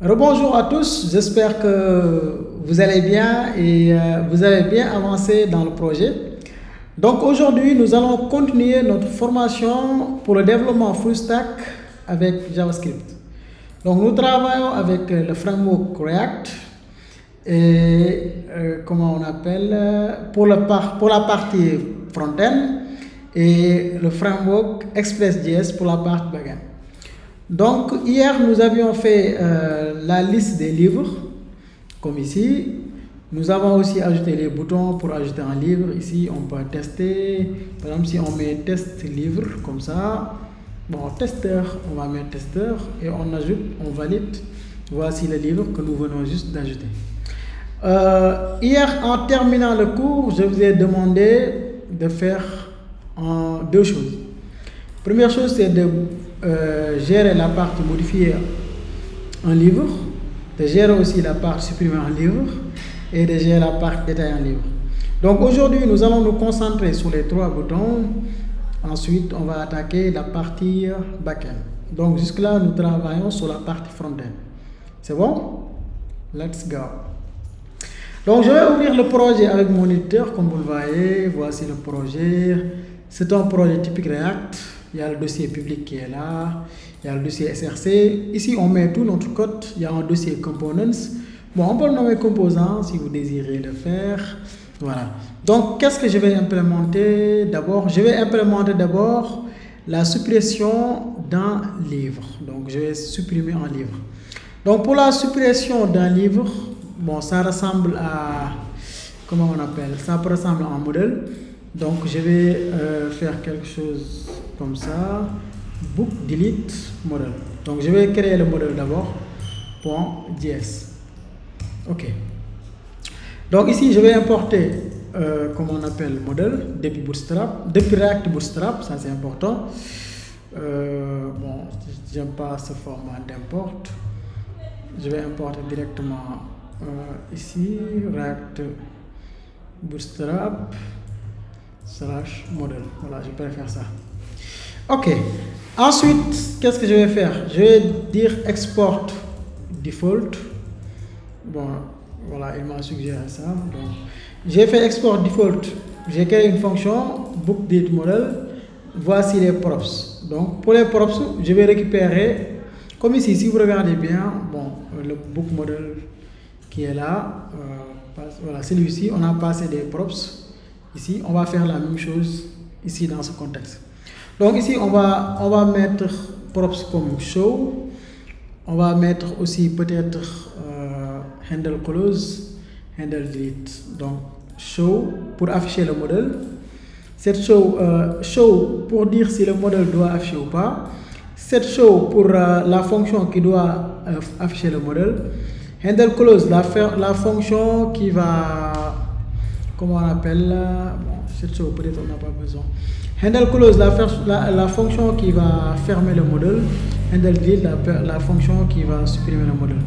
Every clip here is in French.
Rebonjour à tous, j'espère que vous allez bien et vous avez bien avancé dans le projet. Donc aujourd'hui, nous allons continuer notre formation pour le développement full stack avec JavaScript. Donc nous travaillons avec le framework React et comment on appelle pour la partie front-end et le framework Express.js pour la partie back-end. Donc hier nous avions fait la liste des livres comme ici. Nous avons aussi ajouté les boutons pour ajouter un livre. Ici on peut tester, par exemple si on met test livre comme ça, bon testeur, on va mettre testeur et on ajoute, on valide. Voici le livre que nous venons juste d'ajouter. Hier en terminant le cours, je vous ai demandé de faire deux choses. Première chose, c'est de gérer la partie modifier un livre, de gérer aussi la partie supprimer un livre et de gérer la partie détailler un livre. Donc aujourd'hui, nous allons nous concentrer sur les trois boutons. Ensuite, on va attaquer la partie back-end. Donc jusque-là, nous travaillons sur la partie front-end. C'est bon? Let's go. Donc je vais ouvrir le projet avec mon éditeur, comme vous le voyez. Voici le projet. C'est un projet typique React. Il y a le dossier public qui est là, il y a le dossier SRC. Ici, on met tout notre code. Il y a un dossier components. Bon, on peut le nommer composants si vous désirez le faire. Voilà. Donc, qu'est-ce que je vais implémenter d'abord? Je vais implémenter d'abord la suppression d'un livre. Donc, je vais supprimer un livre. Donc, pour la suppression d'un livre, bon, ça ressemble à, comment on appelle? Ça peut ressembler à un modèle. Donc, je vais faire quelque chose comme ça, book delete model. Donc, je vais créer le modèle d'abord, .js. OK. Donc, ici, je vais importer, comment on appelle, le modèle depuis Bootstrap, depuis React Bootstrap, ça c'est important. Bon, j'aime pas ce format d'import. Je vais importer directement ici, React Bootstrap / modèle. Voilà, je préfère ça. OK. Ensuite, qu'est-ce que je vais faire? Je vais dire export default. Bon, voilà, il m'a suggéré ça. Donc, j'ai fait export default. J'ai créé une fonction book date model. Voici les props. Donc, pour les props, je vais récupérer, comme ici, si vous regardez bien, bon, le book model qui est là, voilà, celui-ci, on a passé des props. Ici, on va faire la même chose ici dans ce contexte. Donc ici, on va mettre props comme show. On va mettre aussi peut-être handle close, handle delete. Donc show pour afficher le modèle. Cette show pour dire si le modèle doit afficher ou pas. Cette show pour la fonction qui doit afficher le modèle. Handle close, la fonction qui va, comment on appelle, bon, cette chose peut-être on n'a pas besoin. Handle close, la fonction qui va fermer le modèle. Handle delete, la fonction qui va supprimer le modèle.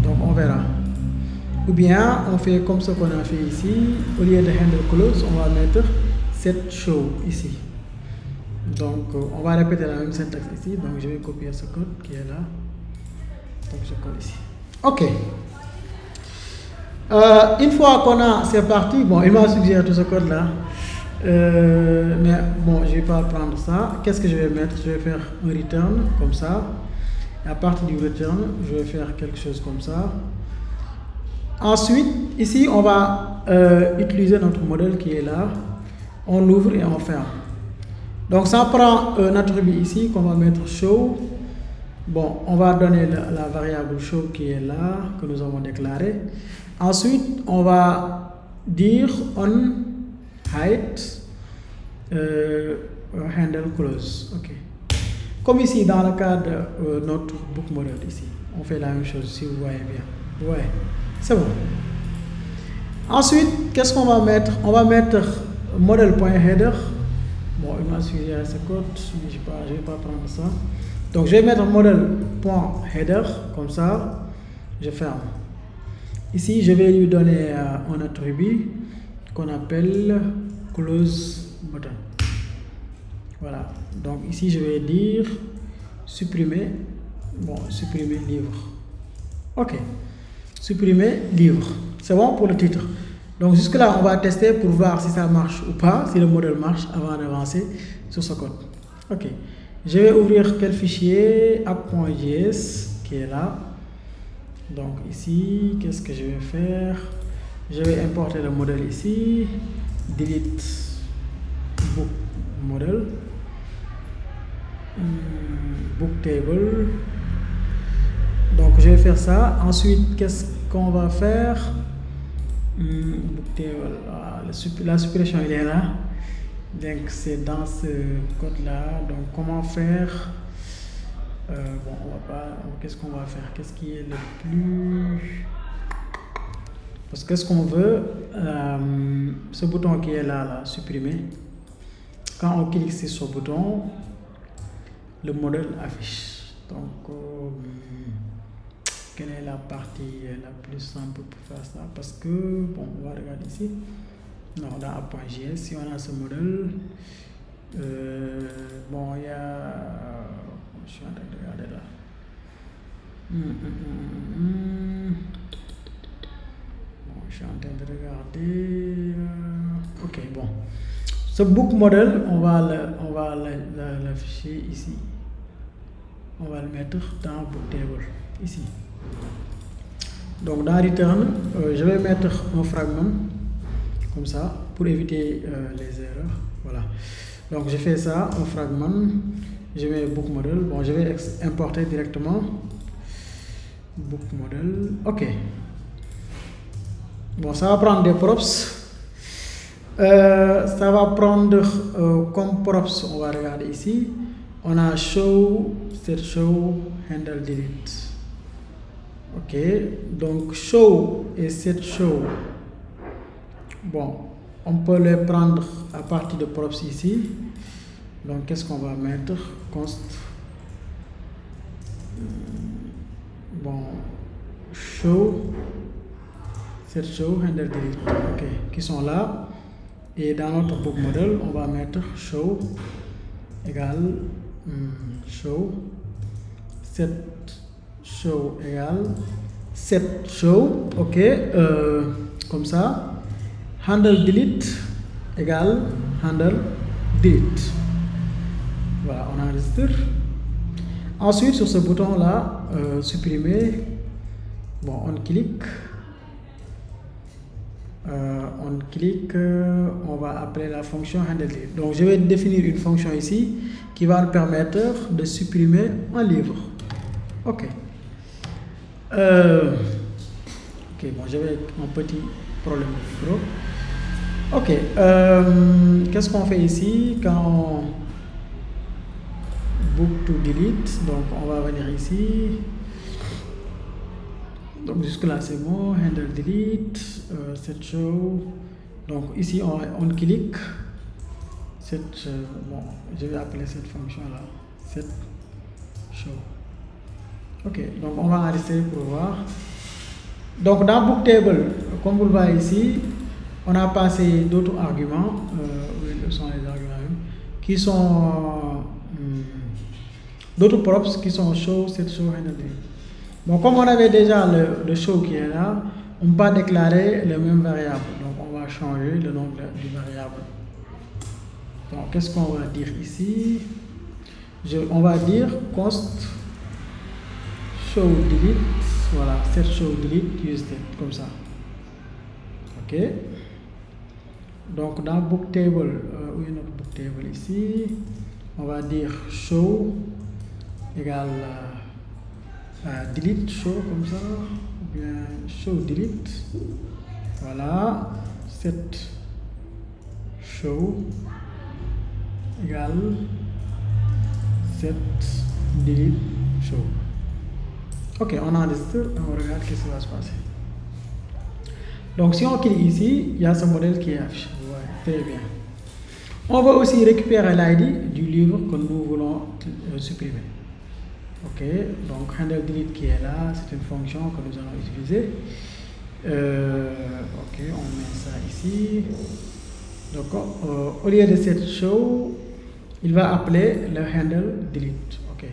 Donc on verra. Ou bien on fait comme ce qu'on a fait ici. Au lieu de handle close, on va mettre cette show ici. Donc on va répéter la même syntaxe ici. Donc je vais copier ce code qui est là. Donc je colle ici. OK. Une fois qu'on a, c'est parti. Bon, il m'a suggéré tout ce code là. Mais bon, je vais pas prendre ça. Qu'est-ce que je vais mettre? Je vais faire un return comme ça. Et à partir du return, je vais faire quelque chose comme ça. Ensuite, ici, on va utiliser notre modèle qui est là. On l'ouvre et on ferme. Donc, ça prend un attribut ici qu'on va mettre show. Bon, on va donner la variable show qui est là, que nous avons déclaré. Ensuite, on va dire on height handle close. OK. Comme ici dans le cas de notre book model ici, on fait la même chose si vous voyez bien. Ouais, c'est bon. Ensuite, qu'est-ce qu'on va mettre? On va mettre model.header. Bon, il m'a suggéré ce code, mais je ne vais pas prendre ça. Donc je vais mettre model.header comme ça. Je ferme. Ici, je vais lui donner un attribut qu'on appelle close button. Voilà. Donc ici, je vais dire supprimer, bon, supprimer livre. Ok. Supprimer livre. C'est bon pour le titre. Donc jusque là, on va tester pour voir si ça marche ou pas, si le modèle marche avant d'avancer sur ce code. Ok. Je vais ouvrir quel fichier? app.js qui est là. Donc ici, qu'est-ce que je vais faire? Je vais importer le modèle ici. Delete book model. Book table. Donc je vais faire ça. Ensuite, qu'est-ce qu'on va faire? Book table. Ah, la suppression il est là. Donc c'est dans ce code là. Donc comment faire? Bon, on va pas. Qu'est-ce qu'on va faire? Qu'est-ce qui est le plus? Parce que ce qu'on veut, ce bouton qui est là, supprimer. Quand on clique sur ce bouton, le modèle affiche. Donc, quelle est la partie la plus simple pour faire ça? Parce que, bon, on va regarder ici. Non, dans app.js, si on a ce modèle, bon, il y a. Je suis en train de regarder là. Bon, je suis en train de regarder. Ok, bon. Ce book model, on va l'afficher ici. On va le mettre dans book table ici. Donc dans return, je vais mettre un fragment comme ça pour éviter les erreurs. Voilà. Donc je fais ça, un fragment. Je mets book model. Bon, je vais importer directement book model. Ok. Bon, ça va prendre des props. Ça va prendre comme props, on va regarder ici. On a show, set show, handle delete. Ok, donc show et set show. Bon, on peut les prendre à partir de props ici. Donc qu'est-ce qu'on va mettre? Const. Bon, show, set show, handle delete. Ok, qui sont là. Et dans notre book model, on va mettre show égale show, set show égale set show, ok, comme ça. Handle delete égale handle delete. Voilà, on enregistre. Ensuite, sur ce bouton là, supprimer, bon, on clique. On va appeler la fonction handle delete. Donc je vais définir une fonction ici qui va nous permettre de supprimer un livre. Ok. Ok, bon, j'avais un petit problème de micro. Ok. Qu'est-ce qu'on fait ici quand on book to delete? Donc on va venir ici. Donc jusque là c'est bon, handle delete, set show. Donc ici on clique, bon, je vais appeler cette fonction là, set show. Ok, donc on va arrêter pour voir. Donc dans book table, comme vous le voyez ici, on a passé d'autres arguments, où sont les arguments qui sont d'autres props qui sont show, set show, handle delete. Bon, comme on avait déjà le show qui est là, on ne peut pas déclarer les mêmes variables. Donc, on va changer le nom du variable. Donc, qu'est-ce qu'on va dire ici? On va dire const show delete. Voilà, set show delete use that, comme ça. Ok. Donc, dans book table, où est notre book table ici? On va dire show égale delete show comme ça, ou bien show delete. Voilà, set show égale set delete show. Ok, on enregistre, on regarde ce qui va se passer. Donc si on clique ici, il y a ce modèle qui est affiché. Ouais, très bien. On va aussi récupérer l'ID du livre que nous voulons supprimer. Ok, donc handle delete qui est là, c'est une fonction que nous allons utiliser. Ok, on met ça ici. Donc au lieu de cette show, il va appeler le handle delete. Ok.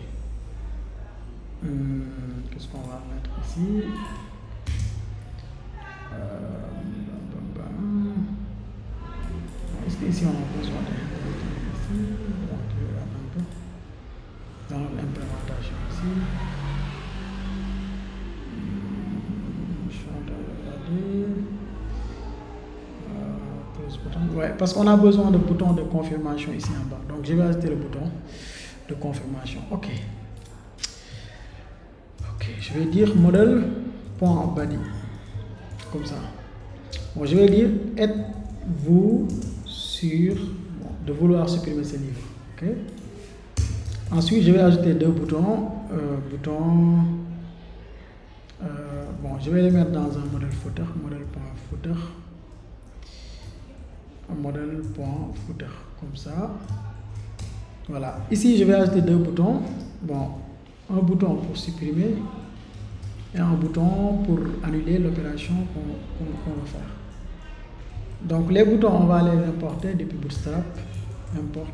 qu'est-ce qu'on va mettre ici? Est-ce qu'ici on a besoin de ici? Donc, je regarde un peu dans l'implémentation ici. Je suis en train de regarder. Ouais, parce qu'on a besoin de bouton de confirmation ici en bas. Donc je vais ajouter le bouton de confirmation. Ok. Ok, je vais dire model.body. Comme ça. Bon, je vais dire êtes-vous sûr de vouloir supprimer ce livre. Ok. Ensuite, je vais ajouter deux boutons. Bon, je vais les mettre dans un modèle footer. Modèle.footer. Modèle.footer. Comme ça. Voilà. Ici, je vais ajouter deux boutons. Bon, un bouton pour supprimer et un bouton pour annuler l'opération qu'on va faire. Donc, les boutons, on va les importer depuis Bootstrap. Import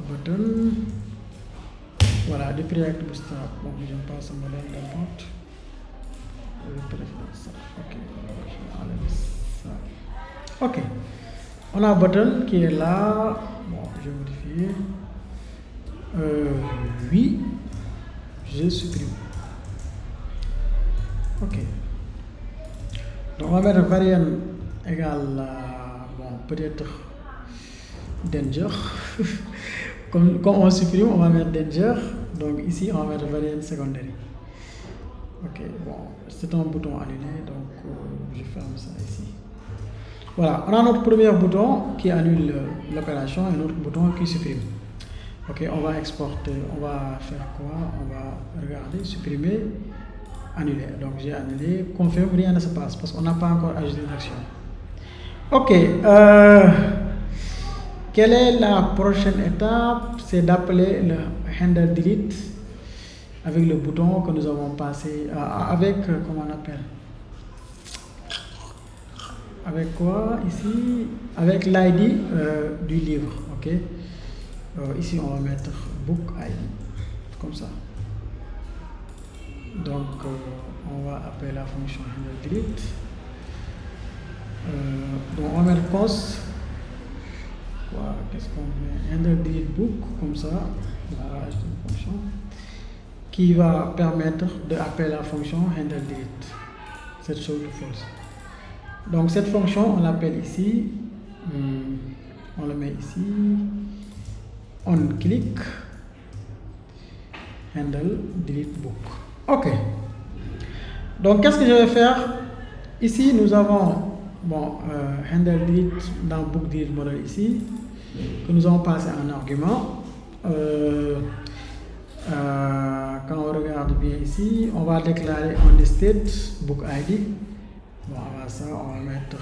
button. Voilà, depuis React Bootstrap. Bon, j'aime pas ce modèle d'import. Je préfère ça. Ok, je vais enlever ça. Ok, on a un button qui est là. Bon, je vais modifier. Oui, je supprime. Ok. Donc on va mettre variable égale bon, peut-être danger. Comme on supprime, on va mettre danger. Donc ici, on va mettre variable secondaire. Ok, bon, c'est un bouton annulé, donc je ferme ça ici. Voilà, on a notre premier bouton qui annule l'opération et notre bouton qui supprime. Ok, on va exporter, on va faire quoi? On va regarder, supprimer, annuler. Donc j'ai annulé, confirme, rien ne se passe parce qu'on n'a pas encore ajouté d'action. Ok, quelle est la prochaine étape? C'est d'appeler le handle delete avec le bouton que nous avons passé, avec, comment on appelle? Avec quoi ici? Avec l'ID du livre, ok? Ici on va mettre book ID, comme ça. Donc on va appeler la fonction handle delete. Donc on va mettre const. Qu'est-ce qu'on met? Handle delete book, comme ça. On va rajouter une fonction qui va permettre d'appeler la fonction handle delete. Cette chose de false. Donc cette fonction, on l'appelle ici, on le met ici, on clique, handle delete book. Ok. Donc qu'est-ce que je vais faire? Ici nous avons bon, handle delete dans book delete model ici, que nous avons passé en argument. Quand on regarde bien ici, on va déclarer on the state book ID. Bon, avant ça, on va mettre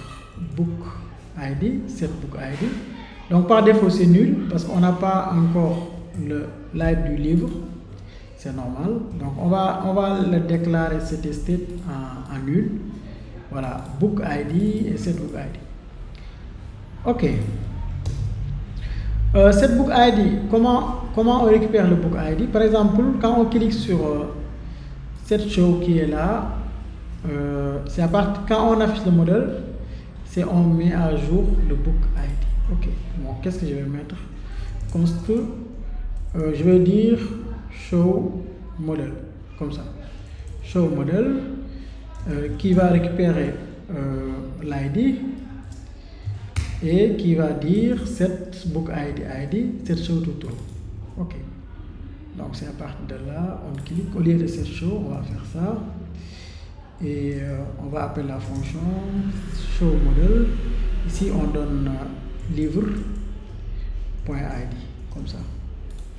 book ID, set book ID. Donc par défaut c'est nul parce qu'on n'a pas encore l'ID du livre. C'est normal. Donc on va le déclarer cet state en nul. Voilà, book ID et set book ID. Ok. Cette book ID, comment on récupère le book ID? Par exemple, quand on clique sur cette show qui est là, c'est à partir quand on affiche le modèle, c'est on met à jour le book ID. Ok. Bon, qu'est-ce que je vais mettre? Const, je vais dire show model, comme ça. Show model qui va récupérer l'ID et qui va dire set book ID, set show to true. Ok. Donc c'est à partir de là, on clique, au lieu de set show, on va faire ça. Et on va appeler la fonction show model. Ici on donne livre.id, comme ça.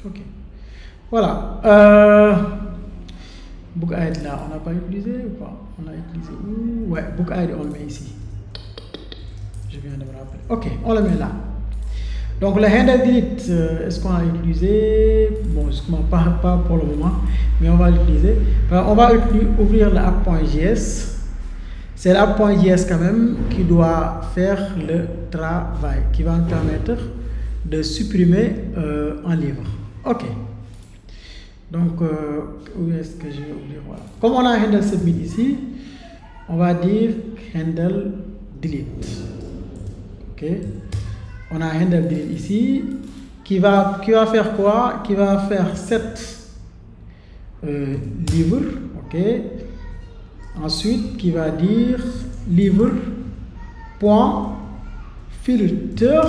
Ok. Voilà. Book ID là, on n'a pas utilisé ou pas? On a utilisé où? Ouais, book ID on le met ici. Je viens de me rappeler. Ok, on le met là. Donc le handle delete, est-ce qu'on a utilisé? Bon, pas pour le moment, mais on va l'utiliser. On va ouvrir l'app.js. C'est l'app.js quand même qui doit faire le travail, qui va nous permettre de supprimer un livre. Ok. Donc, où est-ce que je vais ouvrir? Voilà. Comme on a handle submit ici, on va dire handle delete. Ok. On a handle delete ici qui va faire quoi? Qui va faire 7 livres. Ok. Ensuite, qui va dire livre point filter.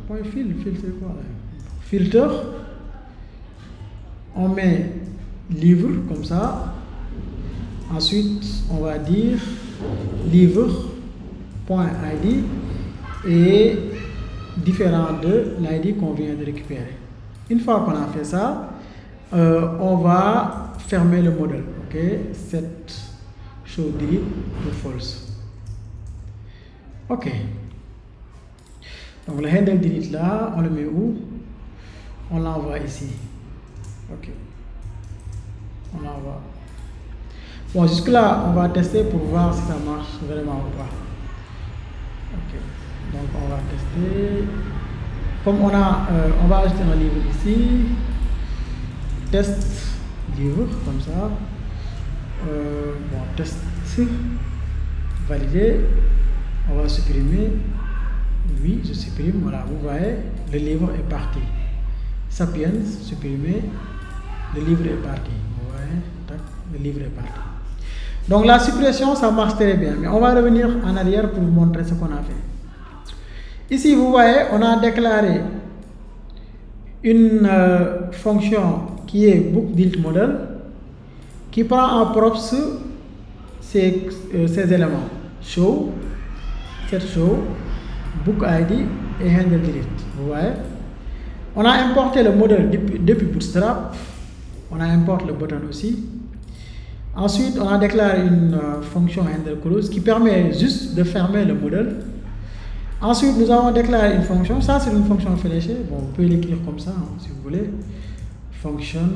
Point filtre quoi? Filter. On met livre comme ça. Ensuite, on va dire livre.id et différent de l'ID qu'on vient de récupérer. Une fois qu'on a fait ça, on va fermer le modèle. Ok, cette show delete to false. Ok. Donc le handle delete là, on le met où? On l'envoie ici. Ok. On l'envoie. Bon, jusque là, on va tester pour voir si ça marche vraiment ou pas. Ok. Donc on va tester. Comme on va ajouter un livre ici. Test livre comme ça. Bon, test validé. On va supprimer. Oui, je supprime. Voilà, vous voyez, le livre est parti. Sapiens, supprimer. Le livre est parti. Vous voyez, tac, le livre est parti. Donc la suppression, ça marche très bien. Mais on va revenir en arrière pour vous montrer ce qu'on a fait. Ici, vous voyez, on a déclaré une fonction qui est bookDeleteModel qui prend en props ces éléments. Show, setShow, bookID et handleDelete. Vous voyez? On a importé le modèle depuis Bootstrap. On a importé le button aussi. Ensuite, on a déclaré une fonction handleClose qui permet juste de fermer le modèle. Ensuite, nous avons déclaré une fonction. Ça, c'est une fonction fléchée. Bon, vous pouvez l'écrire comme ça, hein, si vous voulez. Function,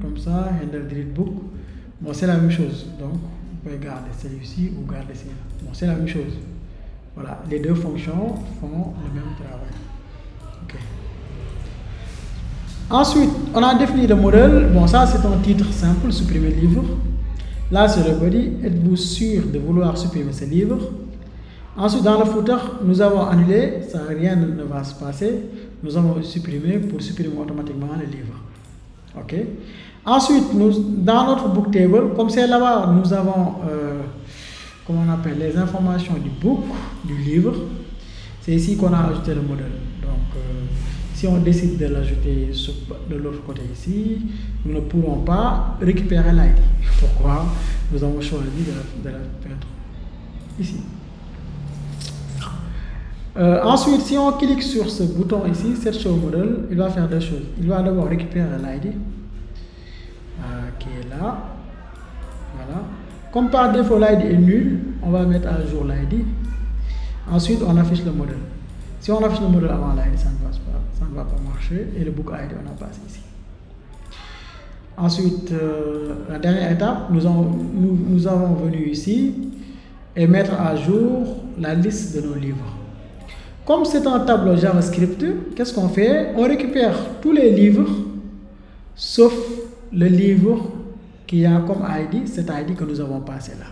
comme ça, handleDeleteBook. Bon, c'est la même chose. Donc, vous pouvez garder celui-ci ou garder celui-là. Bon, c'est la même chose. Voilà, les deux fonctions font le même travail. Ok. Ensuite, on a défini le modèle. Bon, ça, c'est un titre simple, supprimer livre. Là, c'est le body. Êtes-vous sûr de vouloir supprimer ce livre? Ensuite, dans le footer, nous avons annulé. Ça, rien ne va se passer. Nous avons supprimé pour supprimer automatiquement le livre. Ok. Ensuite, dans notre book table, comme c'est là-bas, nous avons, comment on appelle, les informations du book, du livre. C'est ici qu'on a ajouté le modèle. Donc, si on décide de l'ajouter de l'autre côté ici, nous ne pourrons pas récupérer l'ID. Pourquoi? Nous avons choisi de la faire ici. Ensuite, si on clique sur ce bouton ici, setShow model, il va faire deux choses. Il va d'abord récupérer l'ID qui est là. Voilà. Comme par défaut l'ID est nul, on va mettre à jour l'ID. Ensuite, on affiche le modèle. Si on affiche le modèle avant l'ID, ça ne va pas marcher. Et le book ID, on a passé ici. Ensuite, la dernière étape, nous avons venu ici et mettre à jour la liste de nos livres. Comme c'est un tableau JavaScript, qu'est-ce qu'on fait? On récupère tous les livres, sauf le livre qui a comme ID, cet ID que nous avons passé là.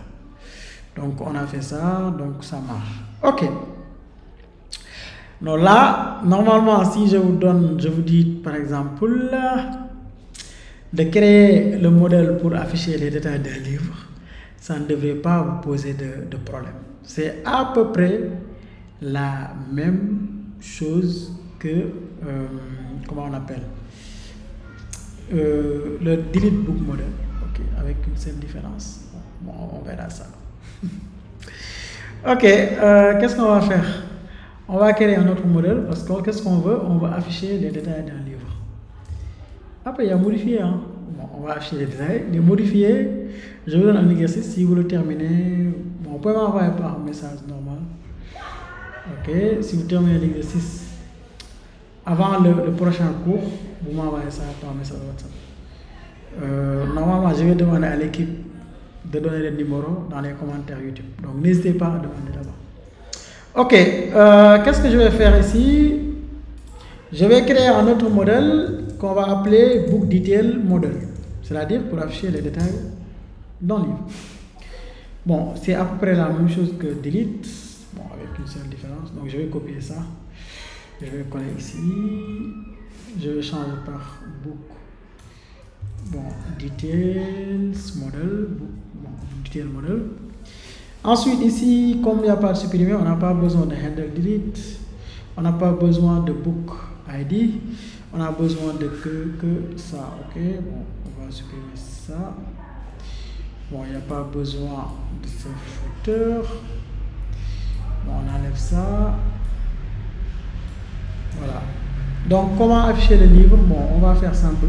Donc, on a fait ça, donc ça marche. OK. Donc là, normalement, si je vous dis par exemple de créer le modèle pour afficher les détails d'un livre, ça ne devrait pas vous poser de problème. C'est à peu près la même chose que, comment on appelle, le delete book model, ok, avec une seule différence. Bon, on verra ça. Ok, qu'est-ce qu'on va faire? On va créer un autre modèle parce que qu'est-ce qu'on veut? On va afficher les détails d'un livre. Après, il y a modifier. Hein. Bon, on va afficher les détails, les modifier. Je vous donne un exercice. Si vous le terminez, bon, vous pouvez m'envoyer par message normal. Ok, si vous terminez l'exercice avant le prochain cours, vous m'envoyez ça par message WhatsApp. Normalement, je vais demander à l'équipe de donner le numéro dans les commentaires YouTube. Donc, n'hésitez pas à demander là-bas. Ok, qu'est-ce que je vais faire ici? Je vais créer un autre modèle qu'on va appeler Book Detail Model, c'est-à-dire pour afficher les détails dans le livre. Bon, c'est à peu près la même chose que delete, bon, avec une seule différence. Donc je vais copier ça, je vais coller ici, je vais changer par Book, bon, Details Model, bon, Detail Model. Ensuite ici, comme il n'y a pas de supprimer, on n'a pas besoin de handle delete, on n'a pas besoin de book ID, on a besoin de que ça, ok. Bon, on va supprimer ça. Bon, il n'y a pas besoin de ce footer. Bon, on enlève ça. Voilà. Donc comment afficher le livre? Bon, on va faire simple.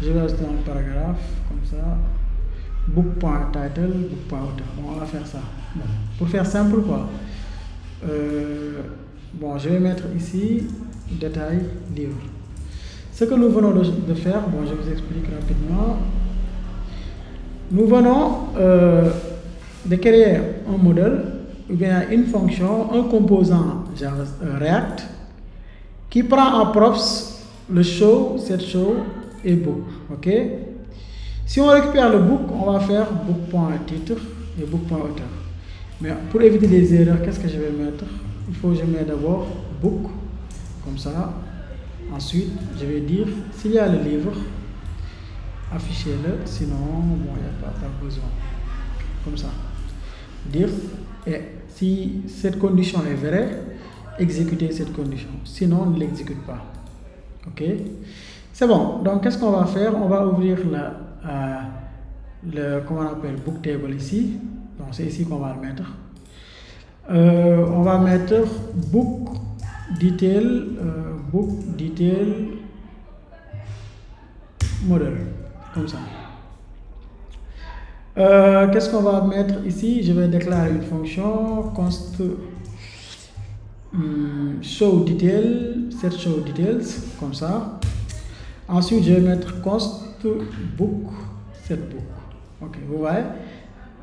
Je vais ajouter un paragraphe comme ça. Book.title, book.author. Bon, on va faire ça. Bon, pour faire simple quoi. Bon, je vais mettre ici détail livre. Ce que nous venons de faire, bon, je vous explique rapidement. Nous venons de créer un modèle, ou bien une fonction, un composant React qui prend en props le show, set show et book. Ok. Si on récupère le book, on va faire book.titre et book.author. Mais pour éviter des erreurs, qu'est-ce que je vais mettre? Il faut que je mette d'abord book, comme ça. Ensuite, je vais dire s'il y a le livre, affichez-le, sinon, bon, il n'y a pas besoin. Comme ça. Dire, et si cette condition est vraie, exécutez cette condition. Sinon, on ne l'exécute pas. Ok? C'est bon. Donc, qu'est-ce qu'on va faire? On va ouvrir comment on appelle, book table ici. Donc, c'est ici qu'on va le mettre. On va mettre book detail model, comme ça. Qu'est-ce qu'on va mettre ici? Je vais déclarer une fonction const show detail, set show details, comme ça. Ensuite, je vais mettre const book, set book. Ok, vous voyez,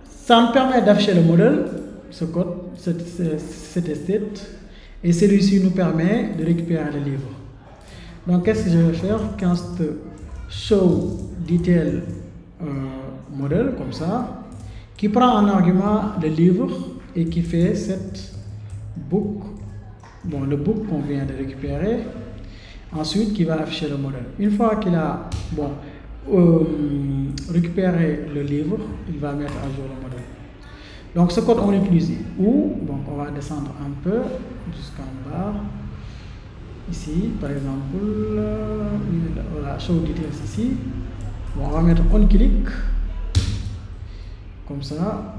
ça me permet d'afficher le modèle, ce code, cet estate, et celui-ci nous permet de récupérer le livre. Donc, qu'est-ce que je vais faire? Const show detail modèle, comme ça, qui prend en argument le livre et qui fait cette book, bon, le book qu'on vient de récupérer, ensuite qui va afficher le modèle. Une fois qu'il a récupéré le livre, il va mettre à jour le modèle. Donc ce code on l'utilise où? Donc on va descendre un peu jusqu'en bas. Ici, par exemple, voilà, show details ici. Bon, on va mettre on click comme ça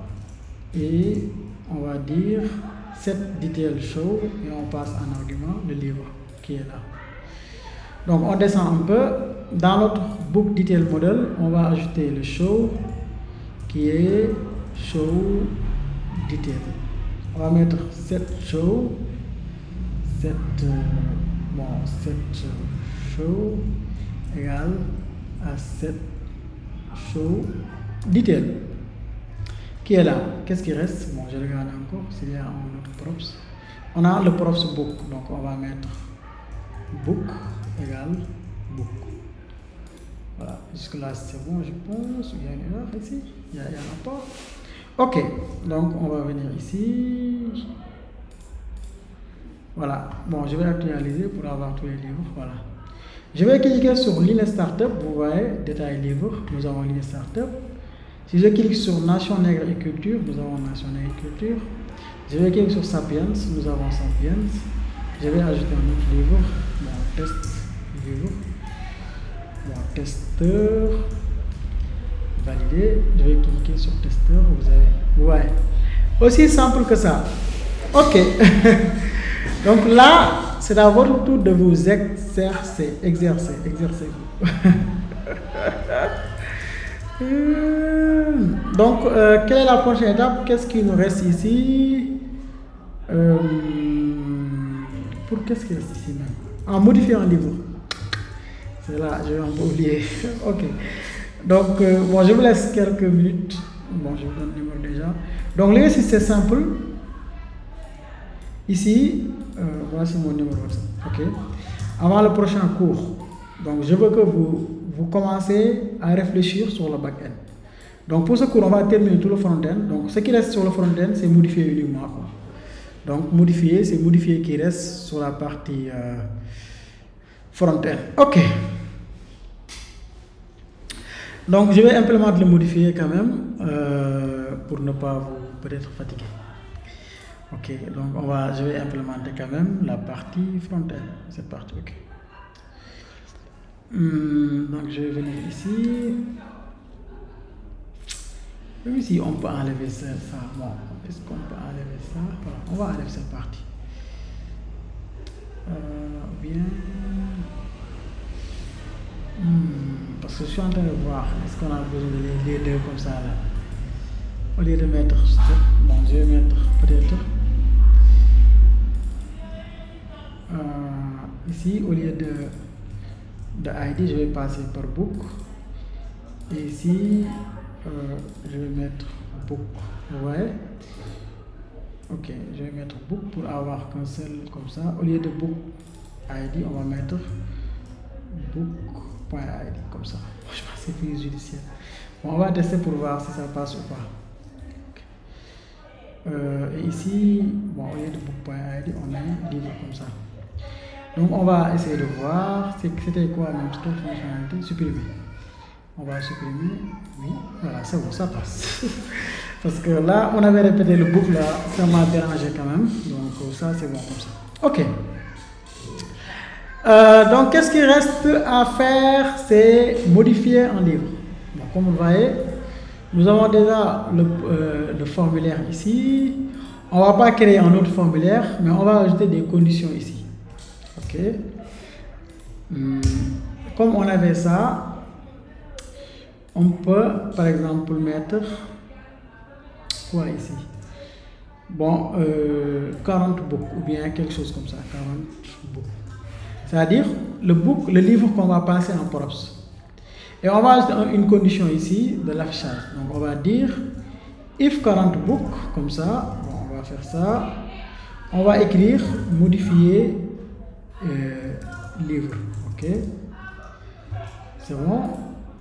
et on va dire set detail show et on passe en argument le livre qui est là. Donc on descend un peu. Dans notre book detail model, on va ajouter le show qui est show detail. On va mettre set show, set show égale à set show detail qui est là. Qu'est-ce qui reste? Bon, je regarde encore s'il y a un autre props. On a le props book, donc on va mettre book égale book. Voilà, jusque là c'est bon, je pense. Il y a une erreur ici, il y en a pas. Ok, donc on va venir ici. Voilà, bon, je vais actualiser pour avoir tous les livres. Voilà, je vais cliquer sur ligne startup. Vous voyez, détail livre, nous avons ligne startup. Si je clique sur nation nègre et culture, nous avons nation nègre et culture. Je vais cliquer sur sapiens, nous avons sapiens. Je vais ajouter un autre livre, bon, test livre, bon, testeur, validé. Je vais cliquer sur testeur, vous voyez, aussi simple que ça. Ok. Donc là, c'est à votre tour de vous exercer. Donc, quelle est la prochaine étape? Qu'est-ce qui nous reste ici? Qu'est-ce qui reste ici même? Modifier un livre. C'est là, je vais en oublier. Ok. Donc, bon, je vous laisse quelques minutes. Bon, je vous donne le numéro déjà. Donc, l'exercice c'est simple. Ici, voici mon numéro. Ok. Avant le prochain cours, Donc, je veux que vous commencez à réfléchir sur le back-end. Donc, pour ce cours, on va terminer tout le front-end. Donc, ce qui reste sur le front-end, c'est modifier uniquement. Donc, modifier, c'est modifier qui reste sur la partie front-end. OK. Donc, je vais implémenter le modifier quand même pour ne pas vous peut-être fatiguer. OK. Donc, je vais implémenter quand même la partie front-end. C'est parti. OK. Donc, je vais venir ici. Même si on peut enlever ça. Bon, est-ce qu'on peut enlever ça? Voilà, on va enlever cette partie. Bien. Parce que je suis en train de voir, est-ce qu'on a besoin de les deux comme ça là? Au lieu de mettre, bon, je vais mettre peut-être ici, au lieu de ID, je vais passer par book. Et ici, je vais mettre book. Ouais. Ok, je vais mettre book pour avoir qu'un seul comme ça. Au lieu de book ID, on va mettre book.id comme ça. Je pense que c'est plus judiciaire. Bon, on va tester pour voir si ça passe ou pas. Okay. Et ici, bon, au lieu de book.id, on met livre comme ça. Donc on va essayer de voir c'était quoi même quelle fonctionnalité. Supprimer. On va supprimer. Oui, voilà, c'est bon, ça passe. Parce que là, on avait répété le book là, ça m'a dérangé quand même. Donc ça, c'est bon comme ça. Ok. Donc qu'est-ce qu'il reste à faire? C'est modifier un livre. Donc, comme vous voyez, nous avons déjà le formulaire ici. On ne va pas créer un autre formulaire, mais on va ajouter des conditions ici. Ok. Comme on avait ça, on peut par exemple mettre quoi ici? Bon, 40 book ou bien quelque chose comme ça, 40 book. C'est-à-dire le livre qu'on va passer en props. Et on va ajouter une condition ici de l'affichage. Donc on va dire if 40 book, comme ça, bon, on va faire ça. On va écrire modifier livre. Ok. C'est bon.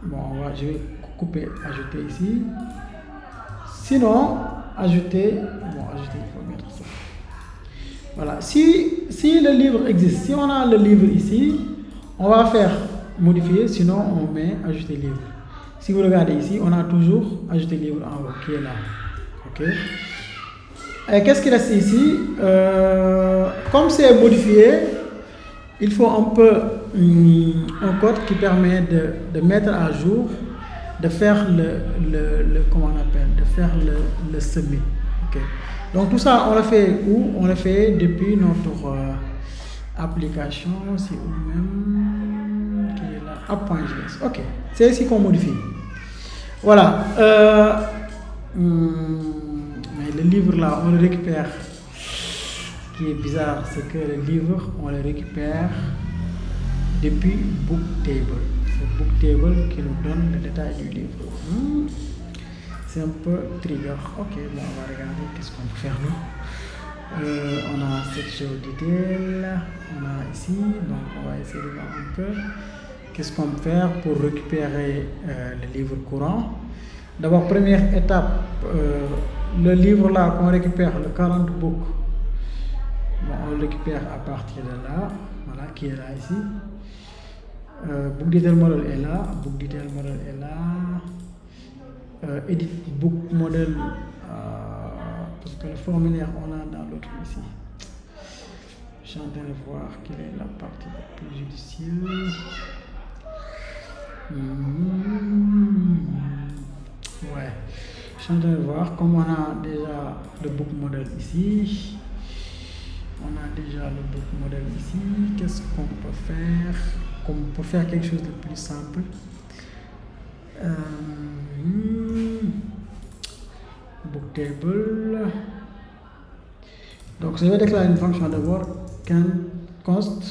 Bon, je vais couper, ajouter ici. Sinon, ajouter, bon, ajouter, il faut mettre ça. Voilà. Si le livre existe, si on a le livre ici, on va faire modifier, sinon on met ajouter livre. Si vous regardez ici, on a toujours ajouté livre en haut qui est là. Ok. Et qu'est-ce qui reste ici? Comme c'est modifié, il faut un peu un code qui permet de mettre à jour, de faire comment on appelle, de faire le submit. Ok. Donc tout ça, on le fait où? On le fait depuis notre application, c'est où-même qui est là, app.js. Ok, c'est ici qu'on modifie. Voilà. Mais le livre là, on le récupère. Ce qui est bizarre, c'est que le livre, on le récupère depuis Booktable. C'est Booktable qui nous donne le détail du livre. C'est un peu trigger. Ok, bon, on va regarder qu'est-ce qu'on peut faire nous. On a cette show detail, on a ici, donc on va essayer de voir un peu qu'est-ce qu'on peut faire pour récupérer le livre courant. D'abord, première étape, le livre là qu'on récupère, le 40 book, bon, on le récupère à partir de là, voilà, qui est là ici. Book detail model est là, book detail model est là. Edit book model, parce que le formulaire on a dans l'autre ici. Je suis en train de voir quelle est la partie la plus judicieuse. Ouais, je suis en train de voir comme on a déjà le book model ici. On a déjà le book model ici. Qu'est-ce qu'on peut faire? On peut faire quelque chose de plus simple. Booktable. Donc je vais déclarer une fonction d'abord const.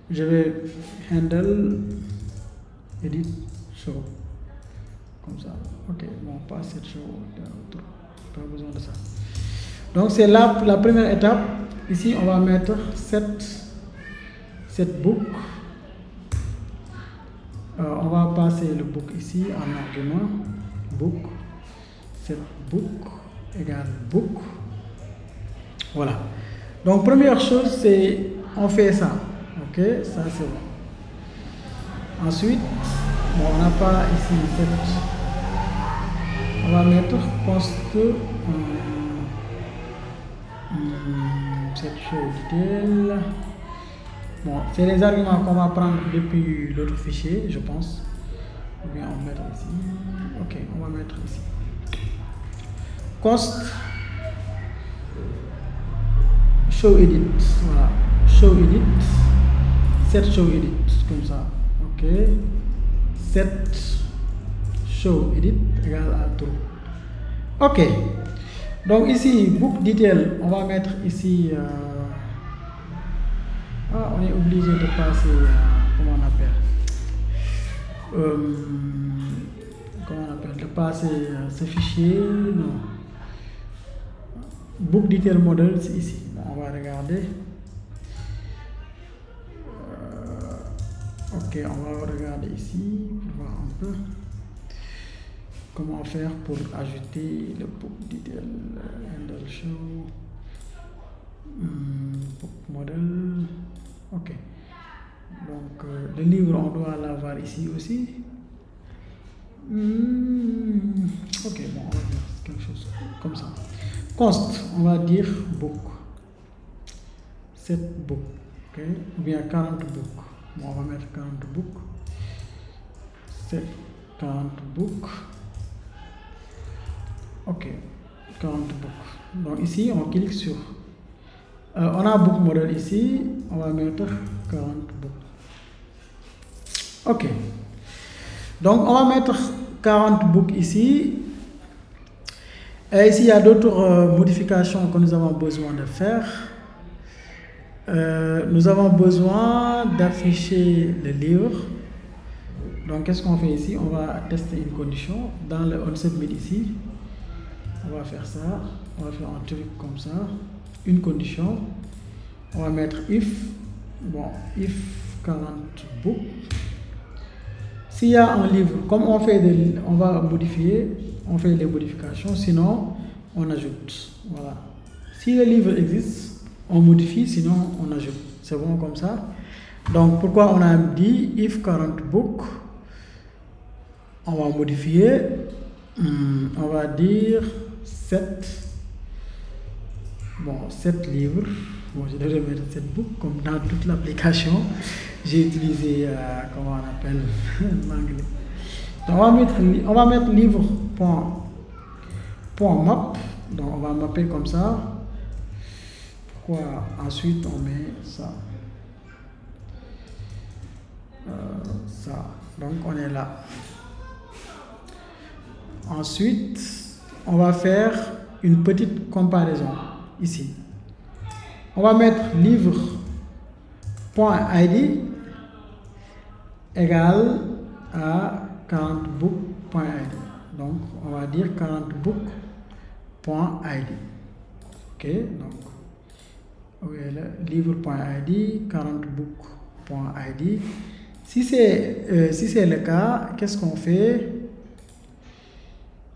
Je vais handle edit show comme ça. Ok, bon, pas cette show, pas besoin de ça. Donc c'est là la première étape. Ici on va mettre cette book On va passer le book ici en argument. Book, set book égale book. Voilà. Donc première chose, c'est on fait ça. Ok, ça c'est bon. Ensuite, bon, on n'a pas ici cette. On va mettre post cette chose. Bon, c'est les arguments qu'on va prendre depuis l'autre fichier, je pense. Ou bien on va mettre ici. Ok, on va mettre ici. Const show edit. Voilà. Show edit. Set show edit. Comme ça. Ok. Set show edit égale à true. Ok. Donc ici, book detail, on va mettre ici. On est obligé de passer, comment on appelle, de passer ce fichier, non. Book detail model, c'est ici. Bon, on va regarder. Ok, on va regarder ici pour voir un peu comment faire pour ajouter le book detail handle show book model. Ok, donc le livre on doit l'avoir ici aussi. Ok, bon, on va faire quelque chose comme ça. Const, on va dire book, set book, ok, ou bien 40 book. Bon, on va mettre 40 book, set 40 book. Ok, 40 book. Donc ici on clique sur on a book model ici, on va mettre 40 book. Ok, donc on va mettre 40 book ici. Et ici il y a d'autres modifications que nous avons besoin de faire. Nous avons besoin d'afficher le livre. Donc qu'est-ce qu'on fait ici? On va tester une condition dans le onSubmit ici. On va faire ça, on va faire un truc comme ça, une condition, on va mettre if, bon, if 40 book. S'il y a un livre, comme on fait on va modifier, on fait les modifications, sinon on ajoute, voilà. Si le livre existe, on modifie, sinon on ajoute, c'est bon comme ça. Donc pourquoi on a dit if 40 book, on va modifier, on va dire 7 livres. Bon, je devrais mettre 7 book comme dans toute l'application. J'ai utilisé, comment on appelle l'anglais. On va mettre livre point map. Donc on va mapper comme ça. Pourquoi ensuite on met ça. Ça. Donc on est là. Ensuite, on va faire une petite comparaison ici. On va mettre livre.id égale à 40 book.id. Donc, on va dire 40 book.id. Ok, donc, livre.id, 40 book.id. Si c'est le cas, qu'est-ce qu'on fait?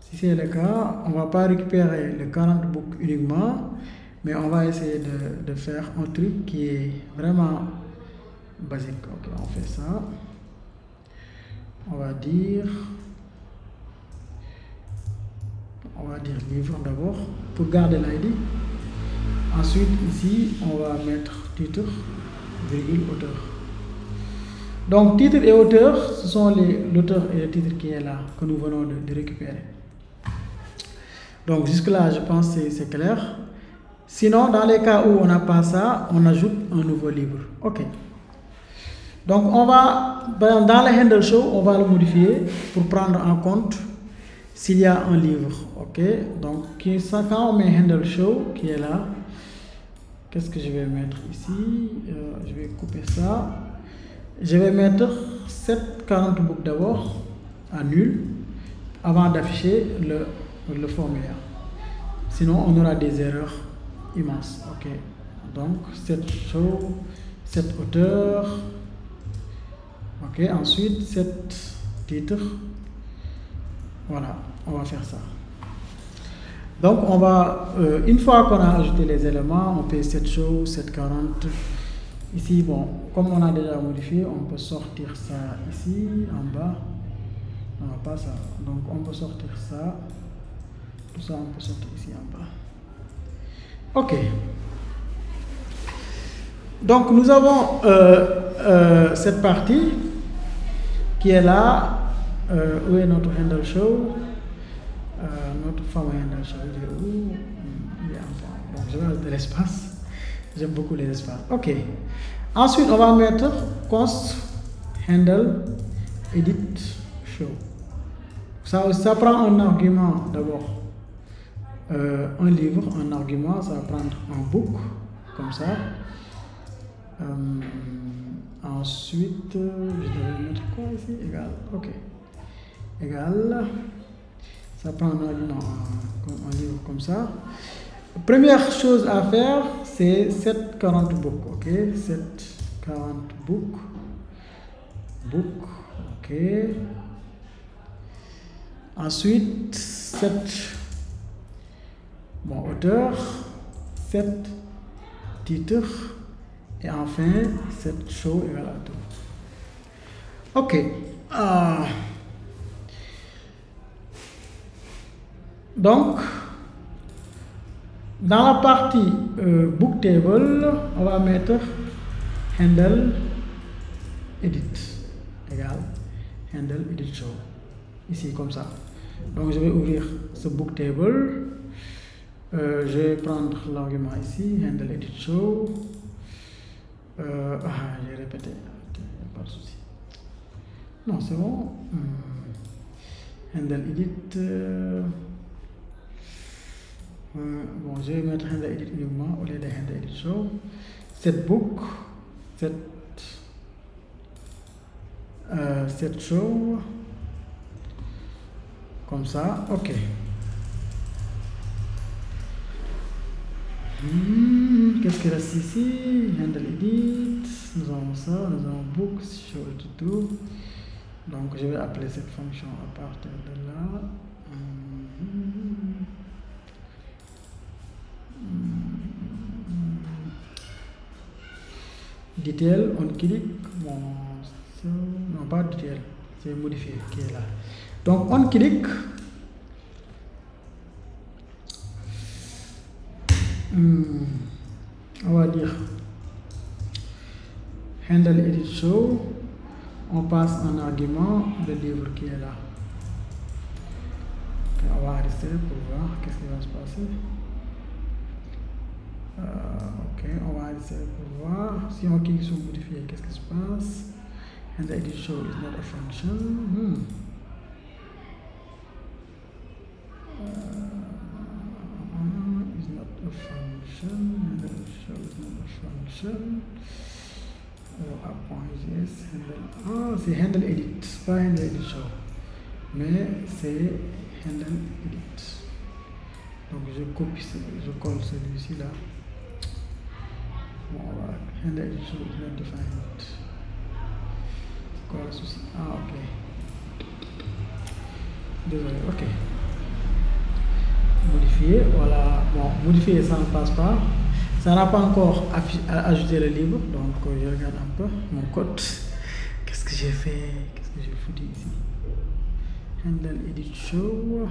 Si c'est le cas, on ne va pas récupérer le 40 book uniquement, mais on va essayer de faire un truc qui est vraiment basique. Ok, on fait ça. On va dire livre d'abord pour garder l'ID. Ensuite, ici, on va mettre titre, virgule, auteur. Donc, titre et auteur, ce sont l'auteur et le titre qui est là, que nous venons de récupérer. Donc, jusque-là, je pense que c'est clair. Sinon, dans les cas où on n'a pas ça, on ajoute un nouveau livre. OK. Donc, on va, dans le handle show, on va le modifier pour prendre en compte s'il y a un livre. OK. Donc, quand on met handle show qui est là, qu'est-ce que je vais mettre ici? Je vais couper ça. Je vais mettre 740 book d'abord à nul avant d'afficher le formulaire. Sinon, on aura des erreurs immenses. OK. Donc, cette show, cet auteur. Ok, ensuite, set titre. Voilà, on va faire ça. Donc, on va, une fois qu'on a ajouté les éléments, on peut set show, set 40. Ici, bon, comme on a déjà modifié, on peut sortir ça ici, en bas. Non, pas ça. Donc, on peut sortir ça. Tout ça, on peut sortir ici, en bas. Ok. Donc, nous avons cette partie qui est là. Où est notre handle show? Notre fameux handle show, il est où? Il est en bas. Donc, je vais mettre de l'espace. J'aime beaucoup les espaces. Ok. Ensuite, on va mettre const handle edit show. Ça prend un argument d'abord. Un livre, un argument, ça va prendre un book, comme ça. Ensuite, je devais mettre quoi ici? Égal. Ok. Égal. Ça prend un argument, un livre comme ça. Première chose à faire, c'est set 40 book. Ok. Set 40 book. Book. Ok. Ensuite, set auteur, set titre, et enfin set show égal à tout. Ok. Donc, dans la partie book table, on va mettre handle edit égal handle edit show. Ici, comme ça. Donc, je vais ouvrir ce book table. Je vais prendre l'argument ici, handle edit show. J'ai répété, pas de souci. Non, c'est bon. Handle edit. Bon, je vais mettre handle edit uniquement au lieu de handle edit show. Set book, set show. Comme ça, ok. Qu'est-ce qu'il reste ici? Handle edit, nous avons ça, nous avons book, show to do. Donc je vais appeler cette fonction à partir de là. Detail, on click, bon, non pas detail, c'est modifié qui est là. Donc on click. On va dire handle edit show, on passe un argument, le livre qui est là. Okay, on va arrêter pour voir qu'est-ce qui va se passer. Ok, on va arrêter pour voir. Si on clique sur modifier, qu'est-ce qui se passe? Handle edit show is not a function. Is not a function. Handle show is not a function. C'est handle edit, pas handle edit show, mais c'est handle edit. Donc je copie, je colle celui-ci là. Bon, voilà. Handle edit show is not defined. C'est quoi le souci? Ok. Désolé, ok. Modifier, voilà. Bon, modifier, ça ne passe pas. Ça n'a pas encore ajouté le livre, donc je regarde un peu mon code. Qu'est-ce que j'ai fait? Qu'est-ce que j'ai foutu ici? Handle edit show.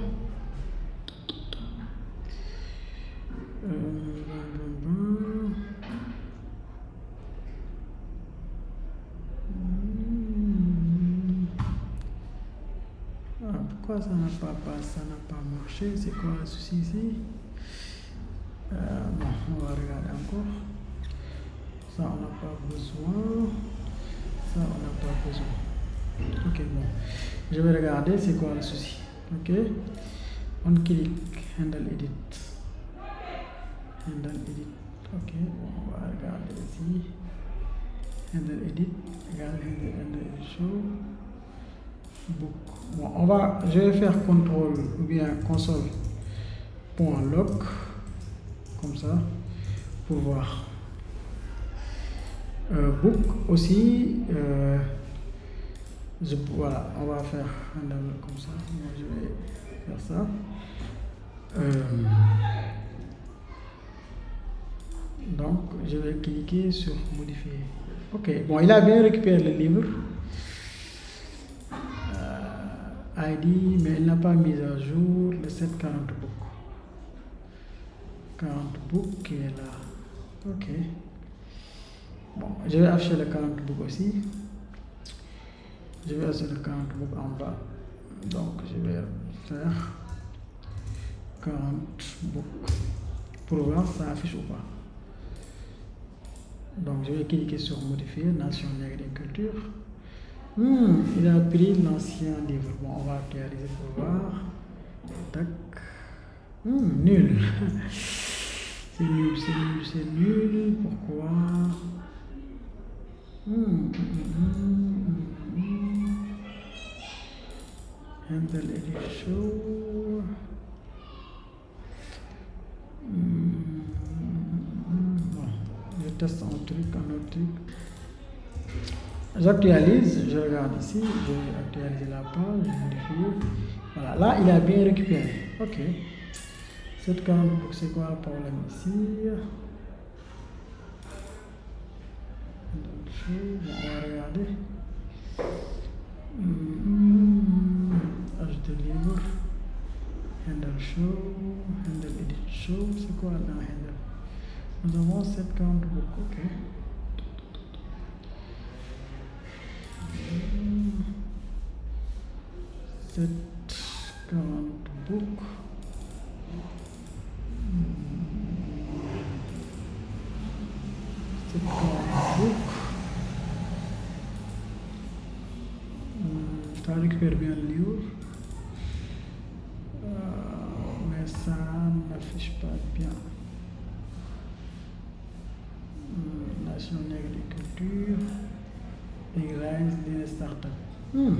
Pourquoi ça n'a pas marché? C'est quoi le souci ici? Bon, on va regarder encore. Ça, on n'a pas besoin. Ça, on n'a pas besoin. Ok, bon. Je vais regarder c'est quoi le souci. Ok. On clique handle edit. Handle edit. Ok, bon, on va regarder ici. Handle edit égale handle edit show. Book. Bon, je vais faire contrôle ou bien console.log. Comme ça, pour voir. Book aussi, Voilà, on va faire un download comme ça. Moi, je vais faire ça. Donc, je vais cliquer sur modifier. Ok, bon, il a bien récupéré le livre. ID, mais il n'a pas mis à jour le 740 book. 40 book qui est là. Ok. Bon, je vais afficher le 40 book aussi. Je vais afficher le 40 book en bas. Donc, je vais faire 40 book pour voir si ça affiche ou pas. Donc, je vais cliquer sur modifier, nation nègre et culture. Il a pris l'ancien livre. Bon, on va actualiser pour voir. Tac. Nul. C'est nul, c'est nul, c'est nul. Pourquoi? Handle edit show. Bon, je teste un truc, un autre truc. J'actualise, je regarde ici, je vais actualiser la page, je modifie. Voilà, là il a bien récupéré. Ok. Cette 40 book, c'est quoi le problème ici? Bon, on va regarder. Ajouter livre. Handle show. Handle edit show. C'est quoi là, handle? Nous avons cette 40 book, ok. Cette 40 book. Cette 40 book. Ça récupère bien le livre. Mais ça n'affiche pas bien. Nation nègre et culture. Rise des startups. Bon,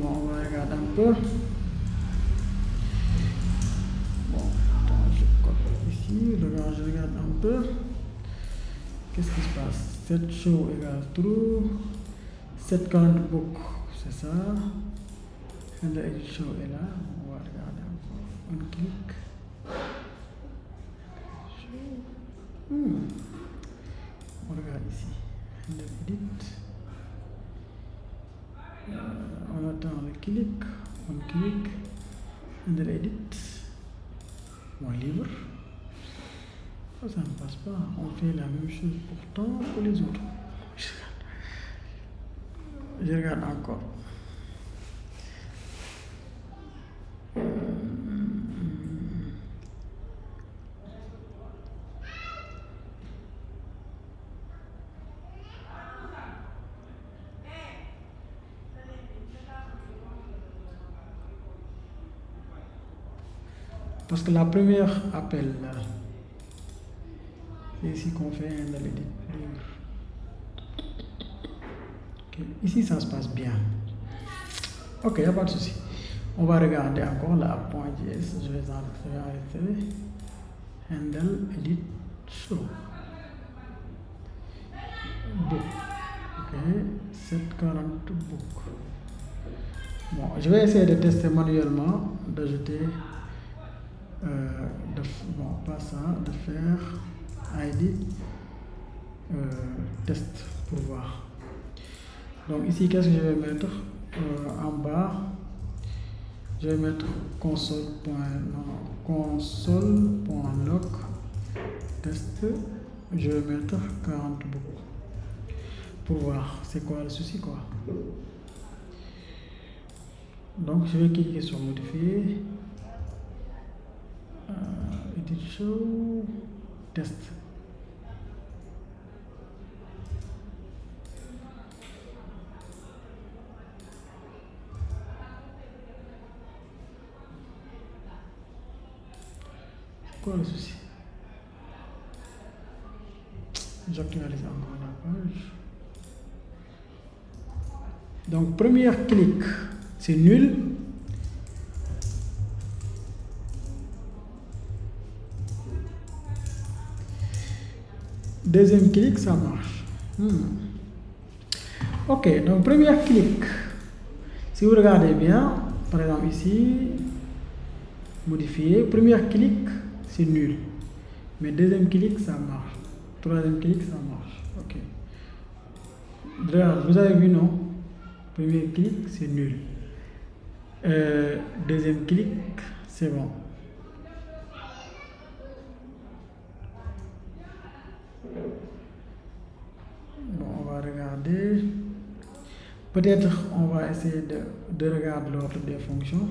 on va regarder un peu. Bon, attends, je copie ici, je regarde un peu. Qu'est-ce qui se passe? 7 show égale true. 740 book, c'est ça. And the edit show est là. On va regarder encore. On clique. On regarde ici. And the edit. On attend le clic. On clique. And the edit. Mon livre. Ça ne passe pas. On fait la même chose pourtant que les autres. Je regarde encore. Parce que la première appel là, c'est ici qu'on fait un edit. Okay. Ici ça se passe bien. Ok, il n'y a pas de souci. On va regarder encore la app.js. Je vais arrêter. Handle edit show. Book. Ok, 740 book. Bon, je vais essayer de tester manuellement, d'ajouter. Bon, pas ça, de faire ID test pour voir. Donc ici, qu'est-ce que je vais mettre en bas? Je vais mettre console.log test. Je vais mettre 40 book pour voir c'est quoi le souci quoi. Donc je vais cliquer sur modifier. Edit show test. Quoi le souci? J'actualise encore la page. Donc premier clic, c'est nul. Deuxième clic, ça marche. Ok, donc premier clic. Si vous regardez bien, par exemple ici, modifier. Premier clic, c'est nul. Mais deuxième clic, ça marche. Troisième clic, ça marche. Ok. Vous avez vu, non? Premier clic, c'est nul. Deuxième clic, c'est bon. Bon, on va regarder. Peut-être on va essayer de regarder l'ordre des fonctions.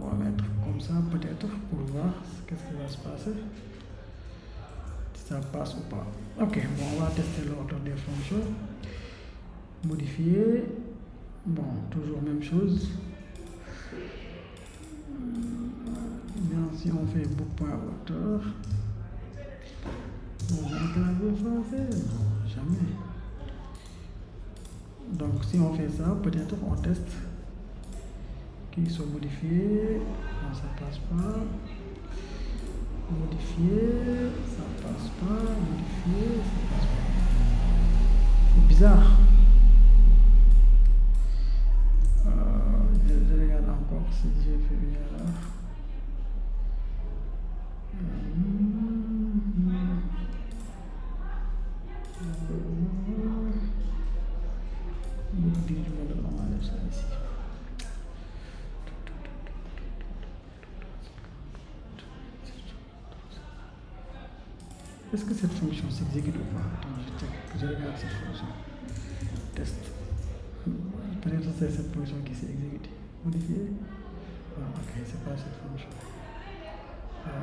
On va mettre comme ça, peut-être, pour voir qu'est-ce qui va se passer. Si ça passe ou pas. Ok, bon, on va tester l'ordre des fonctions. Modifier. Bon, toujours même chose. Bien, si on fait book.auteur. On va clavier français? Non, jamais. Donc, si on fait ça, peut-être on teste qu'ils sont modifiés. Non, ça passe pas. Modifier, ça passe pas. Modifier, ça passe pas. C'est bizarre. Je regarde encore si j'ai fait une erreur. Est-ce que cette fonction s'exécute ou pas? Attends, je regarde cette fonction. Test. Peut-être c'est cette fonction qui s'est exécutée. Modifier. Ah, ok, c'est pas cette fonction.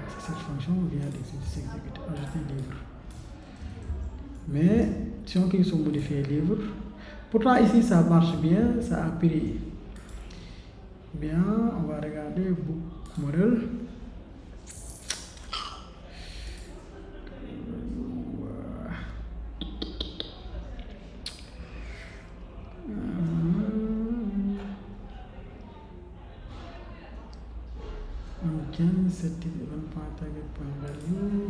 C'est cette fonction vient de s'exécuter. Ajouter livre. Mais si on clique sur modifier livre, pourtant ici ça marche bien, ça a pris. Bien, on va regarder book model. Set event target point value.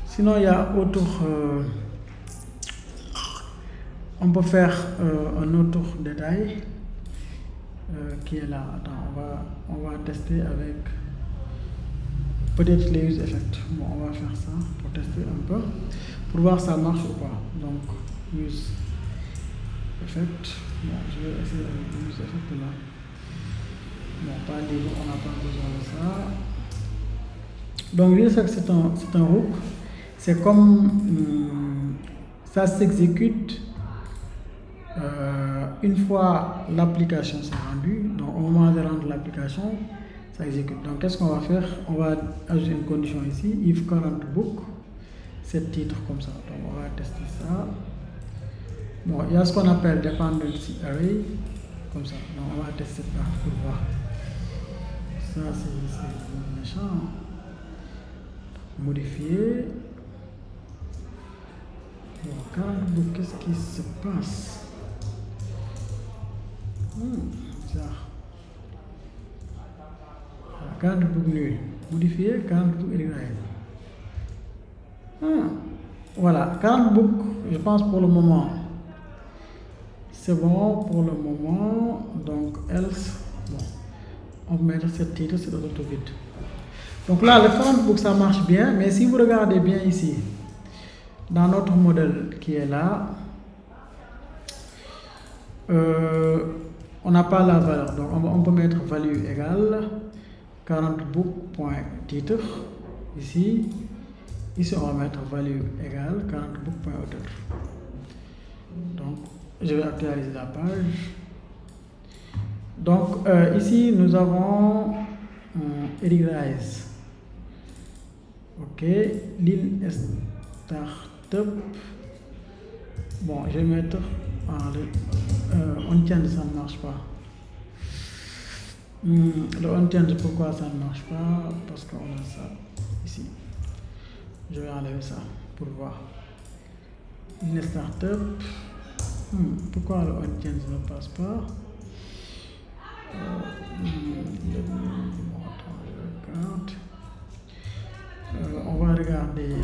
Sinon, il y a autre. On peut faire un autre détail qui est là. Attends, on va tester avec. Peut-être les use effects. Bon, on va faire ça pour tester un peu, pour voir si ça marche ou pas. Donc, use effect. Bon, je vais essayer avec use effect là. Bon, pas livre, on n'a pas besoin de ça. Donc, use effect, c'est un hook. C'est comme ça s'exécute une fois l'application s'est rendue. Donc, au moment de rendre l'application, ça exécute. Donc, qu'est-ce qu'on va faire? On va ajouter une condition ici, if current book, c'est titre comme ça. Donc, on va tester ça. Bon, il y a ce qu'on appelle dependency array, comme ça. Donc, on va tester ça pour voir. Ça, c'est méchant. Modifier. Bon, current book, qu'est-ce qui se passe? Bizarre. Current book nul. Modifier, current book irrégulier. Voilà, current book, je pense pour le moment, c'est bon pour le moment. Donc, else, bon, on va mettre ce titre sur l'autre vide. Donc là, le current book, ça marche bien, mais si vous regardez bien ici, dans notre modèle qui est là, on n'a pas la valeur. Donc, on peut mettre value égale currentBook.titre ici. Ici, on va mettre value égale currentBook.auteur. Donc, je vais actualiser la page. Donc, ici, nous avons Eric. Ok, ligne startup. Bon, je vais mettre on change, ça ne marche pas. Le on change, pourquoi ça ne marche pas? Parce qu'on a ça ici. Je vais enlever ça pour voir. une startup. Pourquoi le on-change ne passe pas? On va regarder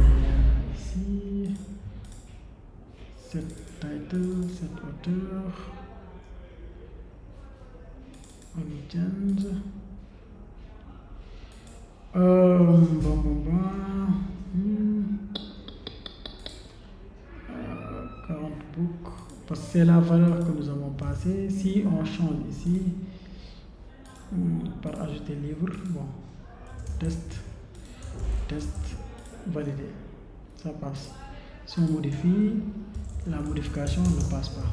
ici. Cette title, cet auteur. On-change. 40 books, parce que c'est la valeur que nous avons passée. Si on change ici par ajouter livre, bon, test, validé, ça passe. Si on modifie, la modification ne passe pas.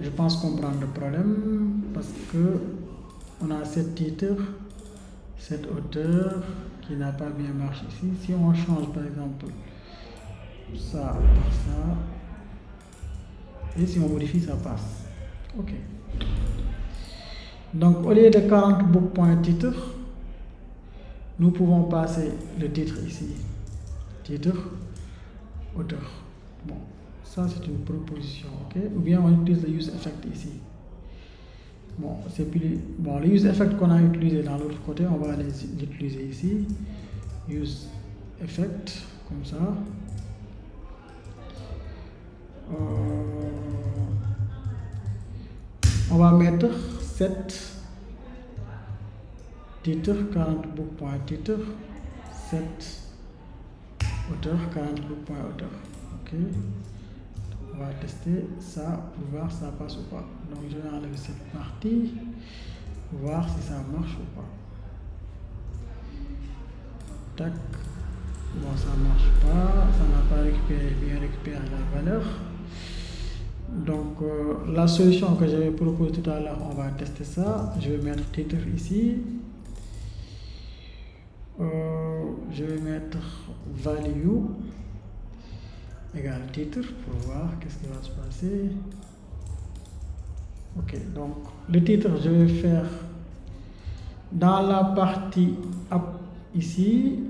Je pense comprendre le problème parce que on a cet titre, cet auteur qui n'a pas bien marché ici. Si on change par exemple ça par ça, et si on modifie, ça passe. Ok. Donc au lieu de 40 book.titre, nous pouvons passer le titre ici. Titre, auteur. Bon, ça c'est une proposition, ok. Ou bien on utilise le use effect ici. Bon, c'est plus bon. Le use effect qu'on a utilisé dans l'autre côté, on va l'utiliser ici. Use effect comme ça. On va mettre 7 titre 40 book.titre, 7 auteur 40 book.auteur. Ok. On va tester ça pour voir si ça passe ou pas. Donc je vais enlever cette partie pour voir si ça marche ou pas. Tac. Bon, ça marche pas, ça n'a pas bien récupéré la valeur. Donc la solution que j'avais proposée tout à l'heure, on va tester ça. Je vais mettre titre ici. Je vais mettre value égale titre pour voir qu'est-ce qui va se passer. Ok, donc le titre, je vais faire dans la partie app ici.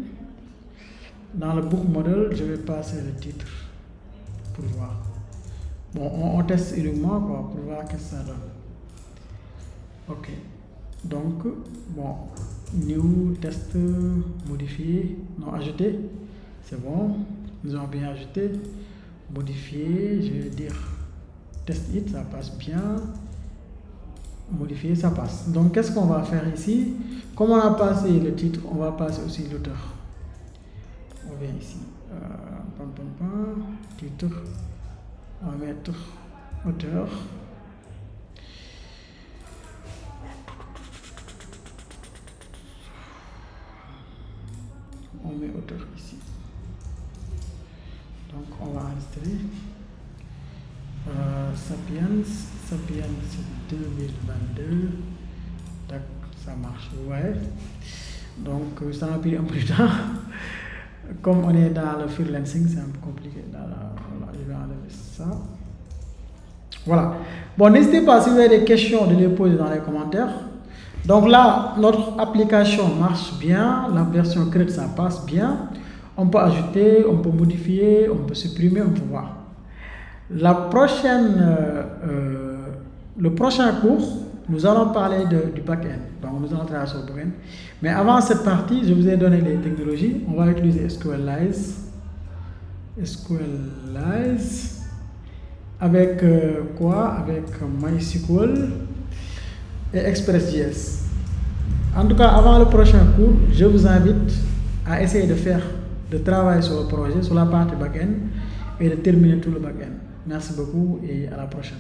Dans le book model, je vais passer le titre pour voir. Bon, on teste uniquement quoi, pour voir qu'est-ce que ça donne. Ok, donc bon, new test modifié, non ajouté, c'est bon, nous avons bien ajouté, modifié, je vais dire test it, ça passe bien, modifié, ça passe. Donc qu'est-ce qu'on va faire ici? Comme on a passé le titre, on va passer aussi l'auteur. On vient ici, titre, on va mettre auteur. On met auteur ici. Donc on va enregistrer. Sapiens 2022. Tac, ça marche. Ouais. Donc ça m'a pris un peu de temps. Comme on est dans le freelancing, c'est un peu compliqué. Voilà, je vais enlever ça. Voilà. Bon, n'hésitez pas si vous avez des questions de les poser dans les commentaires. Donc là, notre application marche bien. La version CRUD, ça passe bien. On peut ajouter, on peut modifier, on peut supprimer, on peut voir. Le prochain cours, nous allons parler du back-end. Donc, nous allons travailler sur le back-end. Mais avant cette partie, je vous ai donné les technologies. On va utiliser SQLize. Avec quoi? Avec MySQL et ExpressJS. En tout cas, avant le prochain cours, je vous invite à essayer de travailler sur le projet, sur la partie back-end et de terminer tout le back-end. Merci beaucoup et à la prochaine.